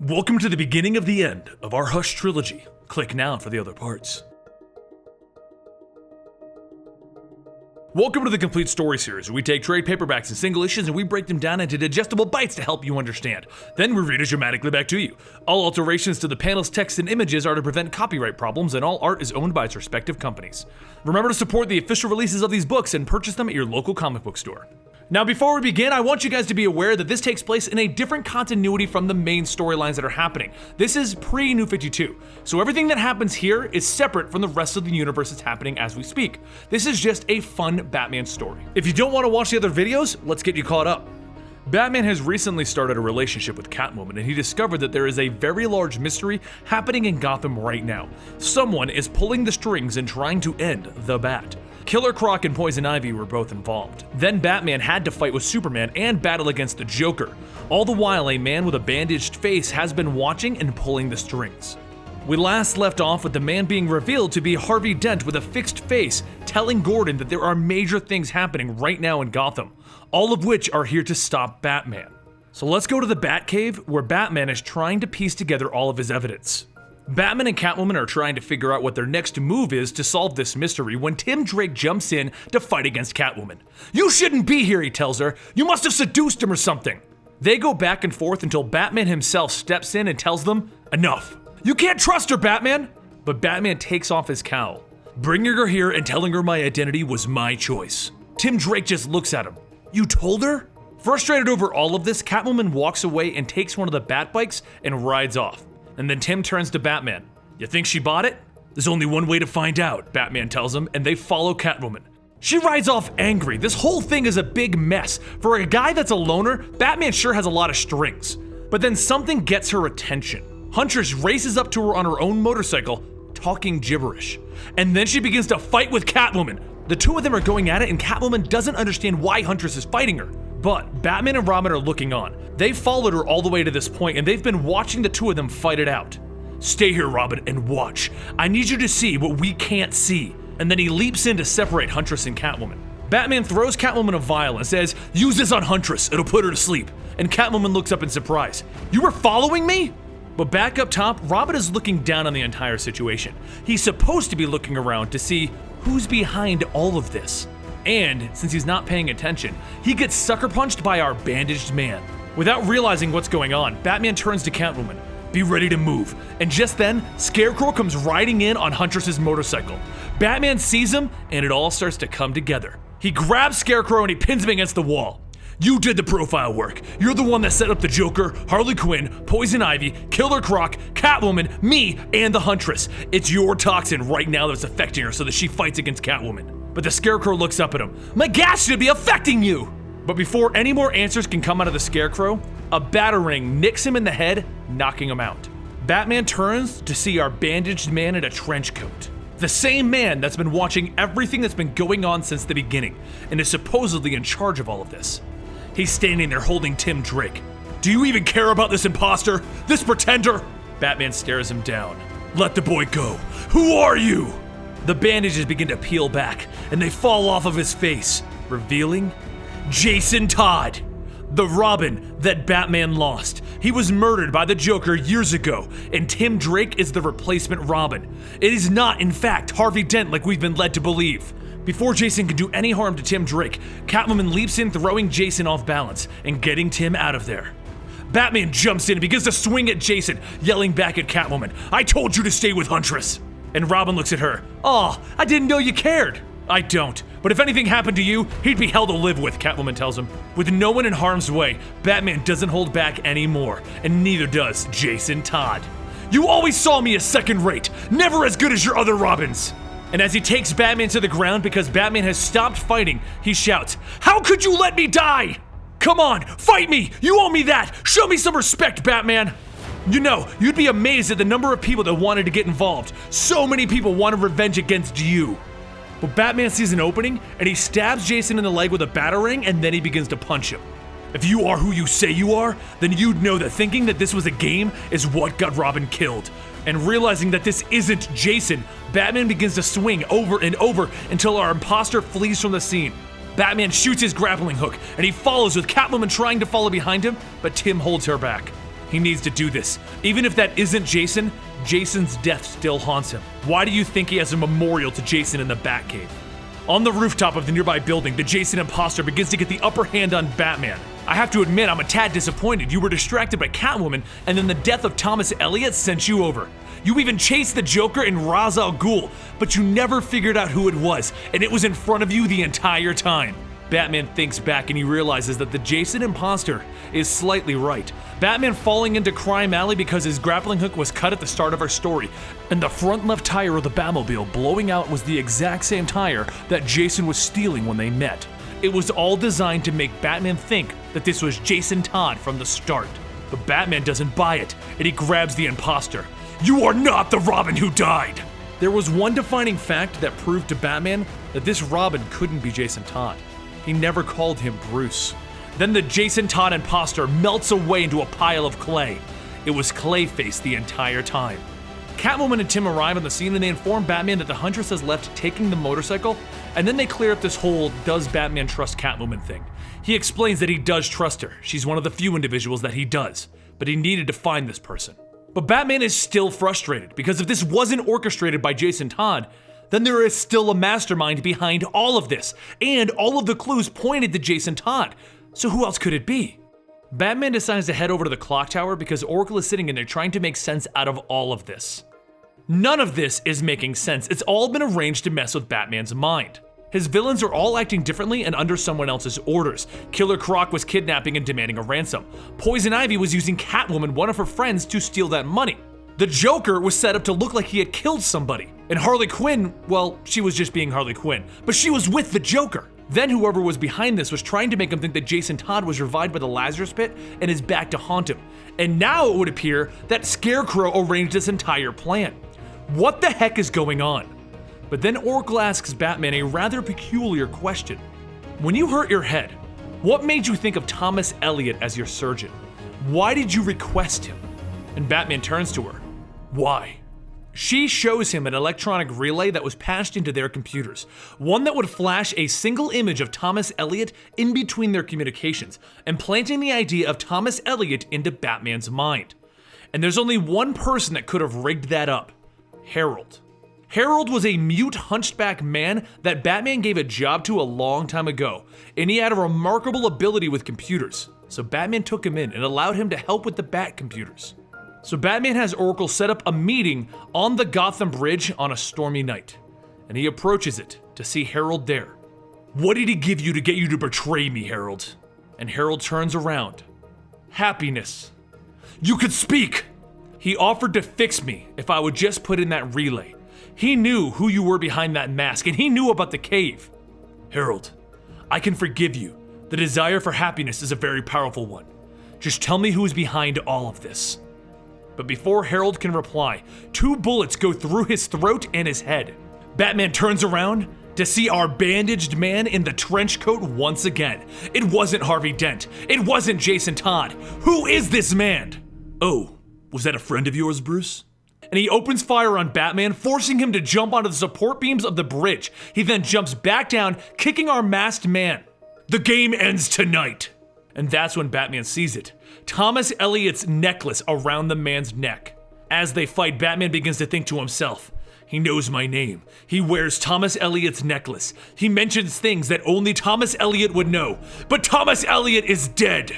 Welcome to the beginning of the end of our Hush trilogy. Click now for the other parts. Welcome to the Complete Story series, where we take trade paperbacks and single issues and we break them down into digestible bites to help you understand. Then we read it dramatically back to you. All alterations to the panels, text, and images are to prevent copyright problems, and all art is owned by its respective companies. Remember to support the official releases of these books and purchase them at your local comic book store. Now, before we begin, I want you guys to be aware that this takes place in a different continuity from the main storylines that are happening. This is pre-New 52, so everything that happens here is separate from the rest of the universe that's happening as we speak. This is just a fun Batman story. If you don't want to watch the other videos, let's get you caught up. Batman has recently started a relationship with Catwoman, and he discovered that there is a very large mystery happening in Gotham right now. Someone is pulling the strings and trying to end the Bat. Killer Croc and Poison Ivy were both involved. Then Batman had to fight with Superman and battle against the Joker. All the while, a man with a bandaged face has been watching and pulling the strings. We last left off with the man being revealed to be Harvey Dent with a fixed face, telling Gordon that there are major things happening right now in Gotham, all of which are here to stop Batman. So let's go to the Batcave, where Batman is trying to piece together all of his evidence. Batman and Catwoman are trying to figure out what their next move is to solve this mystery when Tim Drake jumps in to fight against Catwoman. "You shouldn't be here," he tells her. "You must have seduced him or something." They go back and forth until Batman himself steps in and tells them, "Enough. You can't trust her, Batman." But Batman takes off his cowl. "Bringing her here and telling her my identity was my choice." Tim Drake just looks at him. "You told her?" Frustrated over all of this, Catwoman walks away and takes one of the bat bikes and rides off. And then Tim turns to Batman. "You think she bought it?" "There's only one way to find out," Batman tells him, and they follow Catwoman. She rides off angry. This whole thing is a big mess. For a guy that's a loner, Batman sure has a lot of strings. But then something gets her attention. Huntress races up to her on her own motorcycle, talking gibberish. And then she begins to fight with Catwoman. The two of them are going at it, and Catwoman doesn't understand why Huntress is fighting her. But Batman and Robin are looking on. They followed her all the way to this point, and they've been watching the two of them fight it out. "Stay here, Robin, and watch. I need you to see what we can't see." And then he leaps in to separate Huntress and Catwoman. Batman throws Catwoman a vial and says, "Use this on Huntress, it'll put her to sleep." And Catwoman looks up in surprise. "You were following me?" But back up top, Robin is looking down on the entire situation. He's supposed to be looking around to see who's behind all of this. And since he's not paying attention, he gets sucker punched by our bandaged man. Without realizing what's going on, Batman turns to Catwoman. "Be ready to move." And just then, Scarecrow comes riding in on Huntress's motorcycle. Batman sees him, and it all starts to come together. He grabs Scarecrow and he pins him against the wall. "You did the profile work. You're the one that set up the Joker, Harley Quinn, Poison Ivy, Killer Croc, Catwoman, me, and the Huntress. It's your toxin right now that's affecting her so that she fights against Catwoman." But the Scarecrow looks up at him. "My gas should be affecting you!" But before any more answers can come out of the Scarecrow, a batarang nicks him in the head, knocking him out. Batman turns to see our bandaged man in a trench coat. The same man that's been watching everything that's been going on since the beginning, and is supposedly in charge of all of this. He's standing there holding Tim Drake. "Do you even care about this imposter? This pretender?" Batman stares him down. "Let the boy go. Who are you?" The bandages begin to peel back, and they fall off of his face, revealing Jason Todd, the Robin that Batman lost. He was murdered by the Joker years ago, and Tim Drake is the replacement Robin. It is not, in fact, Harvey Dent like we've been led to believe. Before Jason can do any harm to Tim Drake, Catwoman leaps in, throwing Jason off balance and getting Tim out of there. Batman jumps in and begins to swing at Jason, yelling back at Catwoman, "I told you to stay with Huntress." And Robin looks at her. "Aw, I didn't know you cared." "I don't, but if anything happened to you, he'd be hell to live with," Catwoman tells him. With no one in harm's way, Batman doesn't hold back anymore, and neither does Jason Todd. "You always saw me as second rate, never as good as your other Robins." And as he takes Batman to the ground because Batman has stopped fighting, he shouts, "How could you let me die? Come on, fight me! You owe me that! Show me some respect, Batman!" You know, you'd be amazed at the number of people that wanted to get involved. So many people wanted revenge against you. But Batman sees an opening, and he stabs Jason in the leg with a batarang, and then he begins to punch him. If you are who you say you are, then you'd know that thinking that this was a game is what got Robin killed. And realizing that this isn't Jason, Batman begins to swing over and over until our imposter flees from the scene. Batman shoots his grappling hook, and he follows with Catwoman trying to follow behind him, but Tim holds her back. He needs to do this. Even if that isn't Jason, Jason's death still haunts him. Why do you think he has a memorial to Jason in the Batcave? On the rooftop of the nearby building, the Jason imposter begins to get the upper hand on Batman. I have to admit, I'm a tad disappointed. You were distracted by Catwoman, and then the death of Thomas Elliot sent you over. You even chased the Joker and Ra's al Ghul, but you never figured out who it was, and it was in front of you the entire time. Batman thinks back and he realizes that the Jason imposter is slightly right. Batman falling into Crime Alley because his grappling hook was cut at the start of our story, and the front left tire of the Batmobile blowing out was the exact same tire that Jason was stealing when they met. It was all designed to make Batman think that this was Jason Todd from the start. But Batman doesn't buy it, and he grabs the imposter. You are not the Robin who died! There was one defining fact that proved to Batman that this Robin couldn't be Jason Todd. He never called him Bruce. Then the Jason Todd imposter melts away into a pile of clay. It was Clayface the entire time. Catwoman and Tim arrive on the scene and they inform Batman that the Huntress has left taking the motorcycle, and then they clear up this whole does Batman trust Catwoman thing. He explains that he does trust her. She's one of the few individuals that he does, but he needed to find this person. But Batman is still frustrated because if this wasn't orchestrated by Jason Todd, then there is still a mastermind behind all of this, and all of the clues pointed to Jason Todd. So who else could it be? Batman decides to head over to the clock tower because Oracle is sitting in there trying to make sense out of all of this. None of this is making sense. It's all been arranged to mess with Batman's mind. His villains are all acting differently and under someone else's orders. Killer Croc was kidnapping and demanding a ransom. Poison Ivy was using Catwoman, one of her friends, to steal that money. The Joker was set up to look like he had killed somebody. And Harley Quinn, well, she was just being Harley Quinn, but she was with the Joker. Then whoever was behind this was trying to make him think that Jason Todd was revived by the Lazarus Pit and is back to haunt him. And now it would appear that Scarecrow arranged this entire plan. What the heck is going on? But then Oracle asks Batman a rather peculiar question. When you hurt your head, what made you think of Thomas Elliot as your surgeon? Why did you request him? And Batman turns to her. Why? She shows him an electronic relay that was patched into their computers, one that would flash a single image of Thomas Elliot in between their communications, implanting the idea of Thomas Elliot into Batman's mind. And there's only one person that could have rigged that up: Harold. Harold was a mute hunchback man that Batman gave a job to a long time ago, and he had a remarkable ability with computers. So Batman took him in and allowed him to help with the Bat computers. So Batman has Oracle set up a meeting on the Gotham Bridge on a stormy night, and he approaches it to see Harold there. What did he give you to get you to betray me, Harold? And Harold turns around. Happiness. You could speak! He offered to fix me if I would just put in that relay. He knew who you were behind that mask, and he knew about the cave. Harold, I can forgive you. The desire for happiness is a very powerful one. Just tell me who is behind all of this. But before Harold can reply, 2 bullets go through his throat and his head. Batman turns around to see our bandaged man in the trench coat once again. It wasn't Harvey Dent. It wasn't Jason Todd. Who is this man? Oh, was that a friend of yours, Bruce? And he opens fire on Batman, forcing him to jump onto the support beams of the bridge. He then jumps back down, kicking our masked man. The game ends tonight. And that's when Batman sees it. Thomas Elliot's necklace around the man's neck. As they fight, Batman begins to think to himself, he knows my name. He wears Thomas Elliot's necklace. He mentions things that only Thomas Elliot would know. But Thomas Elliot is dead.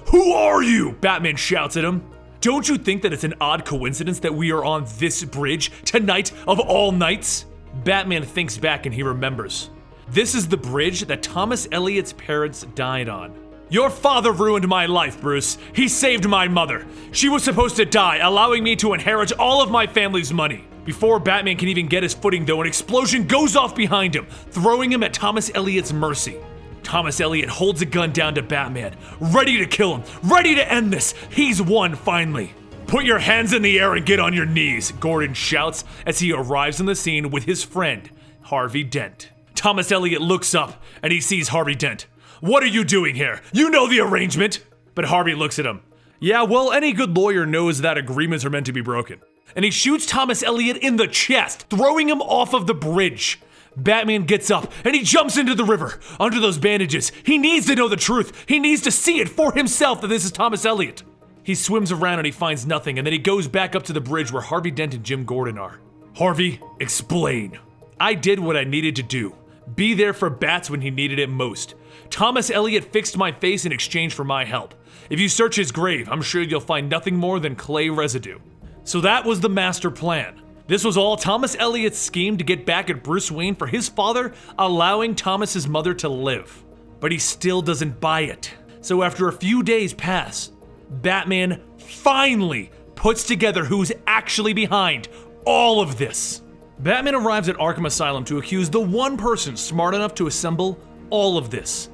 Who are you? Batman shouts at him. Don't you think that it's an odd coincidence that we are on this bridge tonight of all nights? Batman thinks back and he remembers. This is the bridge that Thomas Elliot's parents died on. Your father ruined my life, Bruce. He saved my mother. She was supposed to die, allowing me to inherit all of my family's money. Before Batman can even get his footing though, an explosion goes off behind him, throwing him at Thomas Elliot's mercy. Thomas Elliot holds a gun down to Batman, ready to kill him, ready to end this. He's won finally. Put your hands in the air and get on your knees, Gordon shouts as he arrives on the scene with his friend, Harvey Dent. Thomas Elliot looks up and he sees Harvey Dent. What are you doing here? You know the arrangement. But Harvey looks at him. Yeah, well, any good lawyer knows that agreements are meant to be broken. And he shoots Thomas Elliot in the chest, throwing him off of the bridge. Batman gets up and he jumps into the river under those bandages. He needs to know the truth. He needs to see it for himself that this is Thomas Elliot. He swims around and he finds nothing, and then he goes back up to the bridge where Harvey Dent and Jim Gordon are. Harvey, explain. I did what I needed to do. Be there for Bats when he needed it most. Thomas Elliot fixed my face in exchange for my help. If you search his grave, I'm sure you'll find nothing more than clay residue. So that was the master plan. This was all Thomas Elliot's scheme to get back at Bruce Wayne for his father allowing Thomas's mother to live. But he still doesn't buy it. So after a few days pass, Batman finally puts together who's actually behind all of this. Batman arrives at Arkham Asylum to accuse the one person smart enough to assemble all of this.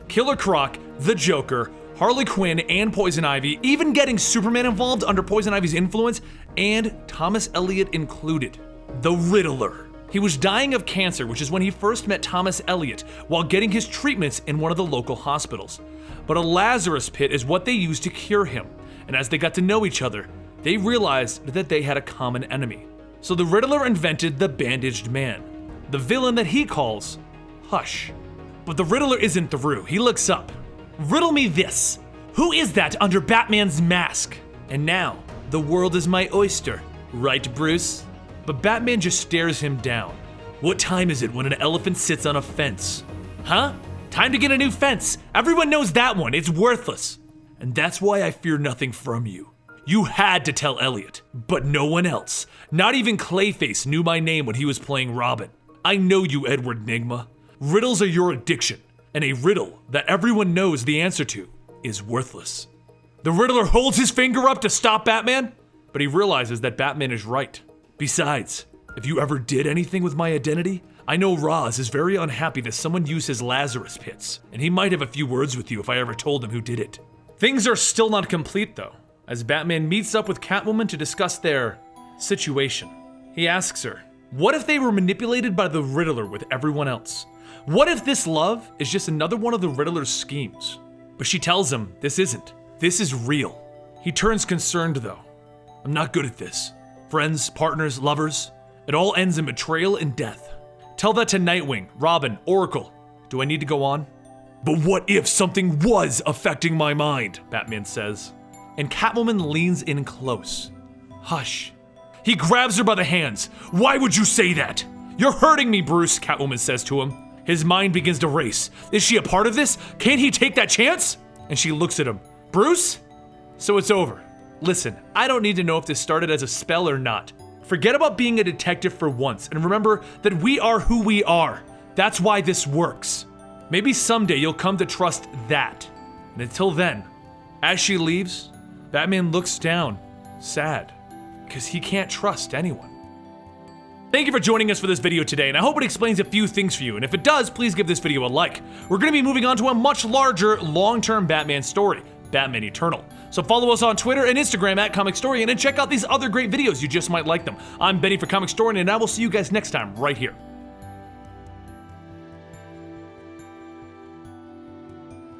Killer Croc, the Joker, Harley Quinn, and Poison Ivy, even getting Superman involved under Poison Ivy's influence, and Thomas Elliot included. The Riddler. He was dying of cancer, which is when he first met Thomas Elliot while getting his treatments in one of the local hospitals. But a Lazarus pit is what they used to cure him, and as they got to know each other, they realized that they had a common enemy. So the Riddler invented the Bandaged Man, the villain that he calls Hush. But the Riddler isn't through. He looks up. Riddle me this. Who is that under Batman's mask? And now, the world is my oyster, right, Bruce? But Batman just stares him down. What time is it when an elephant sits on a fence? Huh? Time to get a new fence. Everyone knows that one. It's worthless. And that's why I fear nothing from you. You had to tell Elliot, but no one else. Not even Clayface knew my name when he was playing Robin. I know you, Edward Nygma. Riddles are your addiction, and a riddle that everyone knows the answer to is worthless. The Riddler holds his finger up to stop Batman, but he realizes that Batman is right. Besides, if you ever did anything with my identity, I know Roz is very unhappy that someone used his Lazarus pits, and he might have a few words with you if I ever told him who did it. Things are still not complete though, as Batman meets up with Catwoman to discuss their situation. He asks her, what if they were manipulated by the Riddler with everyone else? What if this love is just another one of the Riddler's schemes? But she tells him this isn't. This is real. He turns concerned though. I'm not good at this. Friends, partners, lovers, it all ends in betrayal and death. Tell that to Nightwing, Robin, Oracle. Do I need to go on? But what if something was affecting my mind? Batman says. And Catwoman leans in close. Hush. He grabs her by the hands. Why would you say that? You're hurting me, Bruce, Catwoman says to him. His mind begins to race. Is she a part of this? Can't he take that chance? And she looks at him. Bruce? So it's over. Listen, I don't need to know if this started as a spell or not. Forget about being a detective for once, and remember that we are who we are. That's why this works. Maybe someday you'll come to trust that. And until then, as she leaves, Batman looks down, sad, because he can't trust anyone. Thank you for joining us for this video today, and I hope it explains a few things for you, and if it does, please give this video a like. We're going to be moving on to a much larger, long-term Batman story, Batman Eternal. So follow us on Twitter and Instagram at Comicstorian, and check out these other great videos, you just might like them. I'm Benny for Comicstorian, and I will see you guys next time right here.